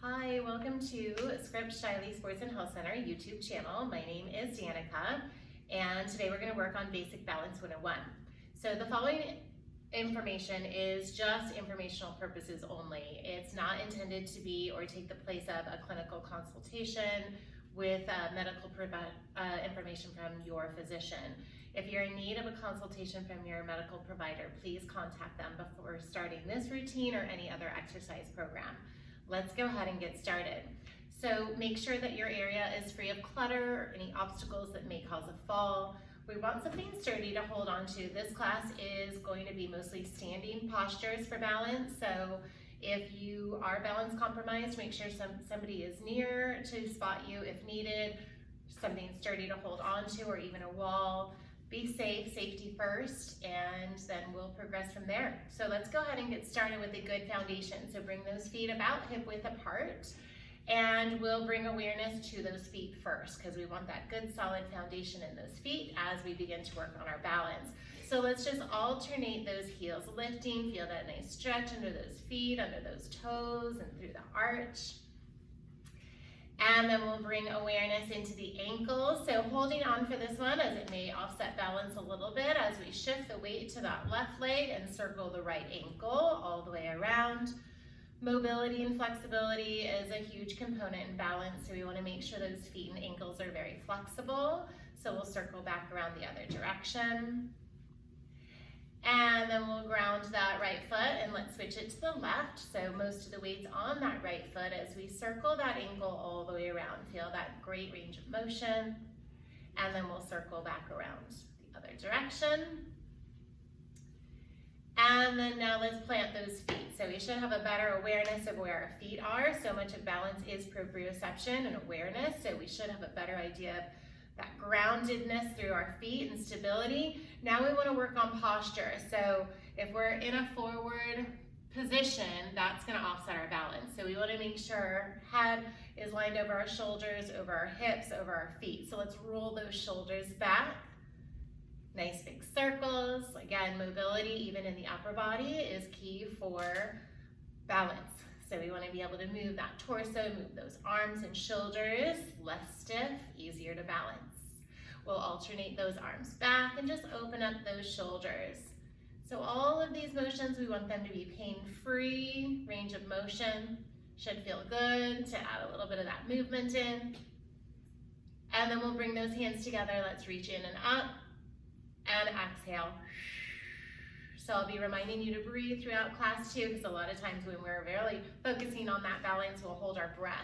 Hi, welcome to Scripps Shiley Sports and Health Center YouTube channel. My name is Danica, and today we're going to work on Basic Balance 101. So the following information is just informational purposes only. It's not intended to be or take the place of a clinical consultation with medical information from your physician. If you're in need of a consultation from your medical provider, please contact them before starting this routine or any other exercise program. Let's go ahead and get started. So make sure that your area is free of clutter or any obstacles that may cause a fall. We want something sturdy to hold on to. This class is going to be mostly standing postures for balance. So if you are balance compromised, make sure somebody is near to spot you if needed, something sturdy to hold on to, or even a wall. Be safe, safety first, and then we'll progress from there. So let's go ahead and get started with a good foundation. So bring those feet about hip width apart, and we'll bring awareness to those feet first because we want that good solid foundation in those feet as we begin to work on our balance. So let's just alternate those heels lifting. Feel that nice stretch under those feet, under those toes, and through the arch. And then we'll bring awareness into the ankles. So holding on for this one, as it may offset balance a little bit as we shift the weight to that left leg and circle the right ankle all the way around. Mobility and flexibility is a huge component in balance, so we want to make sure those feet and ankles are very flexible. So we'll circle back around the other direction. And then we'll ground that right foot and let's switch it to the left. So most of the weight's on that right foot as we circle that ankle all the way around. Feel that great range of motion. And then we'll circle back around the other direction. And then now let's plant those feet. So we should have a better awareness of where our feet are. So much of balance is proprioception and awareness. So we should have a better idea of that groundedness through our feet and stability. Now we want to work on posture. So if we're in a forward position, that's going to offset our balance. So we want to make sure our head is lined over our shoulders, over our hips, over our feet. So let's roll those shoulders back. Nice big circles. Again, mobility even in the upper body is key for balance. So we want to be able to move that torso, move those arms and shoulders, less stiff, easier to balance. We'll alternate those arms back and just open up those shoulders. So all of these motions, we want them to be pain-free, range of motion. Should feel good to add a little bit of that movement in. And then we'll bring those hands together. Let's reach in and up and exhale. So I'll be reminding you to breathe throughout class too, because a lot of times when we're really focusing on that balance, we'll hold our breath.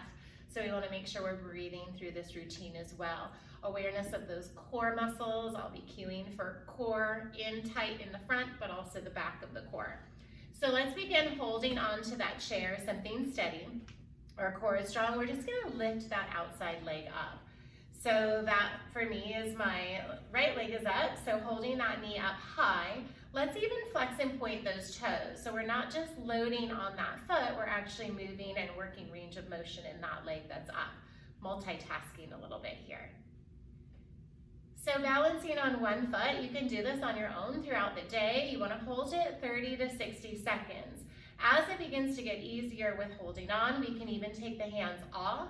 So we want to make sure we're breathing through this routine as well. Awareness of those core muscles. I'll be cueing for core in tight in the front, but also the back of the core. So let's begin holding on to that chair, something steady. Our core is strong. We're just going to lift that outside leg up. So that for me is my right leg is up. So holding that knee up high. Let's even flex and point those toes. So we're not just loading on that foot, we're actually moving and working range of motion in that leg that's up. Multitasking a little bit here. So balancing on one foot, you can do this on your own throughout the day. You want to hold it 30 to 60 seconds. As it begins to get easier with holding on, we can even take the hands off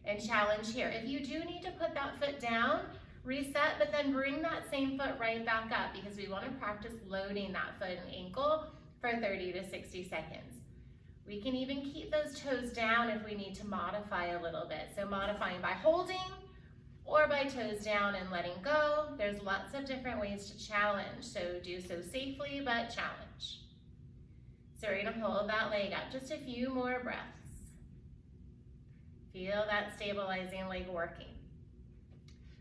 and challenge here. If you do need to put that foot down, reset, but then bring that same foot right back up because we want to practice loading that foot and ankle for 30 to 60 seconds. We can even keep those toes down if we need to modify a little bit. So modifying by holding or by toes down and letting go. There's lots of different ways to challenge. So do so safely, but challenge. So we're going to hold that leg up. Just a few more breaths. Feel that stabilizing leg working.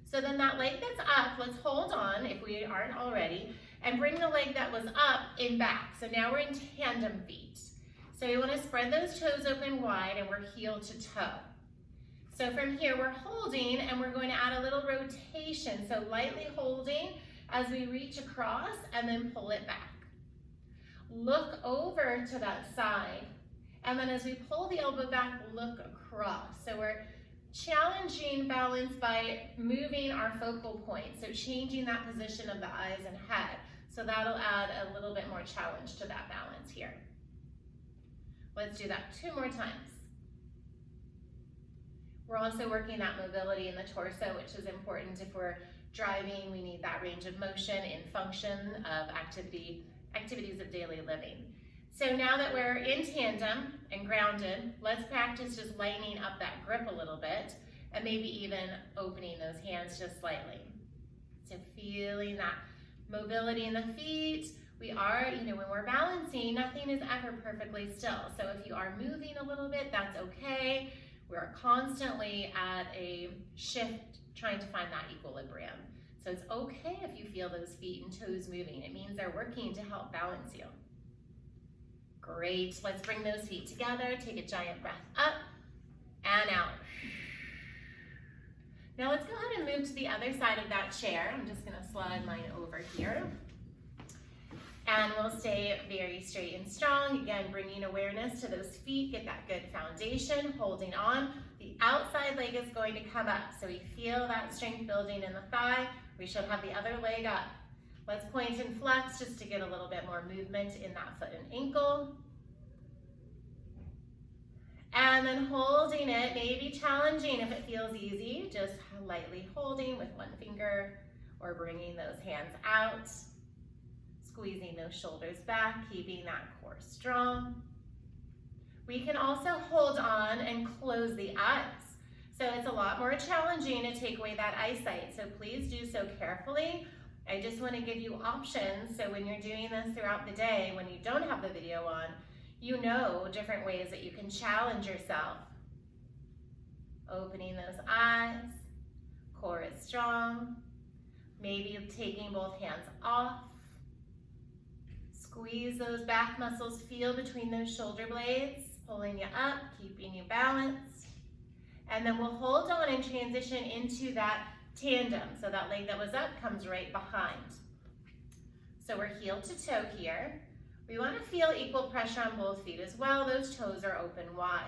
So then that leg that's up, let's hold on if we aren't already, and bring the leg that was up in back. So now we're in tandem feet. So you want to spread those toes open wide and we're heel to toe. So from here we're holding and we're going to add a little rotation. So lightly holding as we reach across and then pull it back. Look over to that side. And then as we pull the elbow back, look across. So we're challenging balance by moving our focal point. So changing that position of the eyes and head. So that'll add a little bit more challenge to that balance here. Let's do that 2 more times. We're also working that mobility in the torso, which is important. If we're driving, we need that range of motion in function of activities of daily living. So now that we're in tandem and grounded, let's practice just lightening up that grip a little bit and maybe even opening those hands just slightly. So feeling that mobility in the feet. We are, when we're balancing, nothing is ever perfectly still. So if you are moving a little bit, that's okay. We're constantly at a shift trying to find that equilibrium. So it's okay if you feel those feet and toes moving. It means they're working to help balance you. Great, let's bring those feet together. Take a giant breath up and out. Now let's go ahead and move to the other side of that chair. I'm just gonna slide mine over here. And we'll stay very straight and strong. Again, bringing awareness to those feet, get that good foundation, holding on. The outside leg is going to come up, so we feel that strength building in the thigh. We should have the other leg up. Let's point and flex just to get a little bit more movement in that foot and ankle. And then holding it, maybe challenging if it feels easy, just lightly holding with one finger or bringing those hands out. Squeezing those shoulders back, keeping that core strong. We can also hold on and close the eyes. So it's a lot more challenging to take away that eyesight, so please do so carefully. I just want to give you options, so when you're doing this throughout the day, when you don't have the video on, you know different ways that you can challenge yourself. Opening those eyes, core is strong, maybe taking both hands off. Squeeze those back muscles, feel between those shoulder blades, pulling you up, keeping you balanced. And then we'll hold on and transition into that tandem. So that leg that was up comes right behind. So we're heel to toe here. We want to feel equal pressure on both feet as well. Those toes are open wide.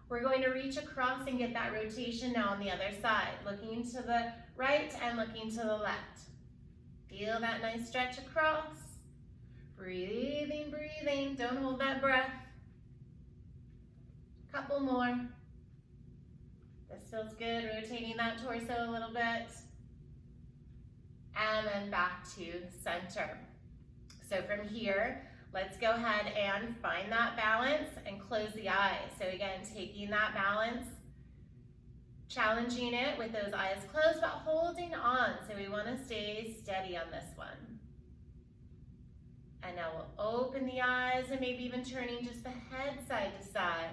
We're going to reach across and get that rotation now on the other side, looking to the right and looking to the left. Feel that nice stretch across. Breathing, breathing, don't hold that breath. Couple more. This feels good, rotating that torso a little bit. And then back to center. So from here, let's go ahead and find that balance and close the eyes. So again, taking that balance, challenging it with those eyes closed, but holding on. So we want to stay steady on this one. And now we'll open the eyes and maybe even turning just the head side to side.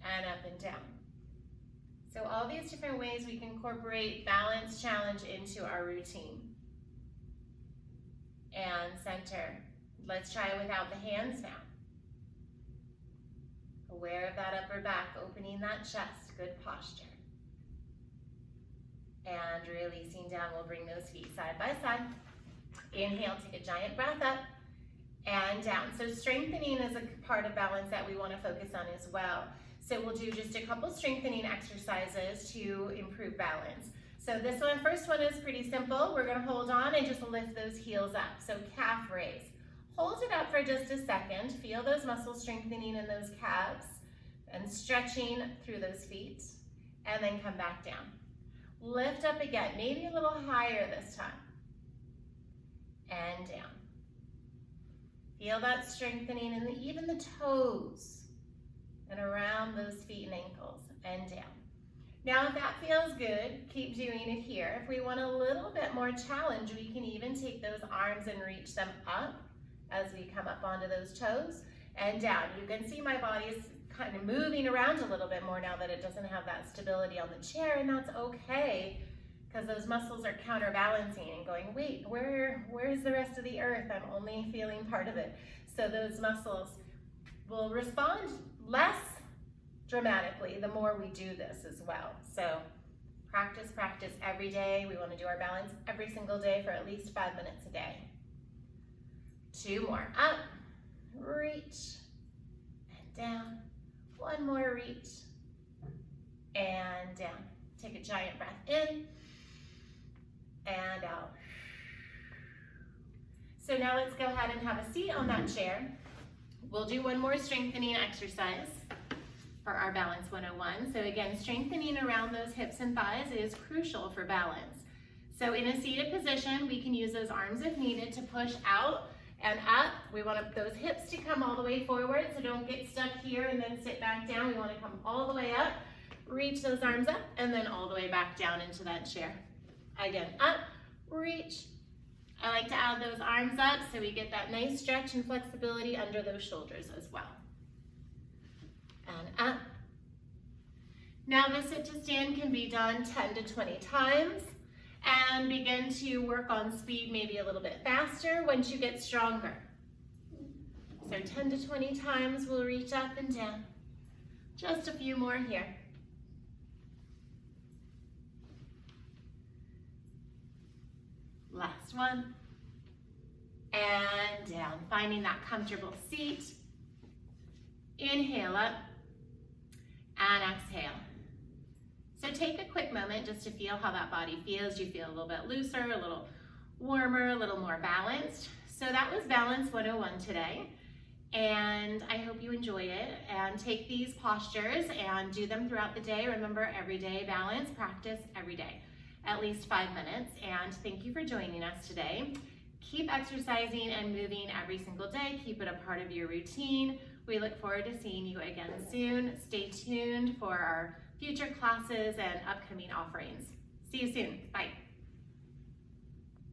And up and down. So all these different ways we can incorporate balance challenge into our routine. And center. Let's try it without the hands now. Aware of that upper back, opening that chest, good posture. And releasing down, we'll bring those feet side by side. Inhale, take a giant breath up and down. So strengthening is a part of balance that we want to focus on as well. So we'll do just a couple strengthening exercises to improve balance. So this one, first one is pretty simple. We're going to hold on and just lift those heels up. So calf raise. Hold it up for just a second. Feel those muscles strengthening in those calves and stretching through those feet. And then come back down. Lift up again, maybe a little higher this time. And down. Feel that strengthening in even the toes and around those feet and ankles and down. Now if that feels good, keep doing it here. If we want a little bit more challenge, we can even take those arms and reach them up as we come up onto those toes and down. You can see my body is kind of moving around a little bit more now that it doesn't have that stability on the chair, and that's okay. Because those muscles are counterbalancing and going, wait, where's the rest of the earth? I'm only feeling part of it. So those muscles will respond less dramatically the more we do this as well. So practice, practice every day. We want to do our balance every single day for at least 5 minutes a day. 2 more. Up, reach, and down. 1 more, reach, and down. Take a giant breath in. And out. So now let's go ahead and have a seat on that chair. We'll do 1 more strengthening exercise. for our Balance 101. So again, strengthening around those hips and thighs is crucial for balance. So in a seated position, we can use those arms if needed to push out and up. We want those hips to come all the way forward, so don't get stuck here and then sit back down. We want to come all the way up, reach those arms up, and then all the way back down into that chair. Again, up, reach. I like to add those arms up so we get that nice stretch and flexibility under those shoulders as well. And up. Now the sit to stand can be done 10 to 20 times. And begin to work on speed maybe a little bit faster once you get stronger. So 10 to 20 times we'll reach up and down. Just a few more here. Last one. And down, finding that comfortable seat. Inhale up and exhale. So take a quick moment just to feel how that body feels. You feel a little bit looser, a little warmer, a little more balanced. So that was Balance 101 today. And I hope you enjoyed it. And take these postures and do them throughout the day. Remember, everyday balance, practice every day, at least 5 minutes. And thank you for joining us today. Keep exercising and moving every single day. Keep it a part of your routine. We look forward to seeing you again soon. Stay tuned for our future classes and upcoming offerings. See you soon. Bye.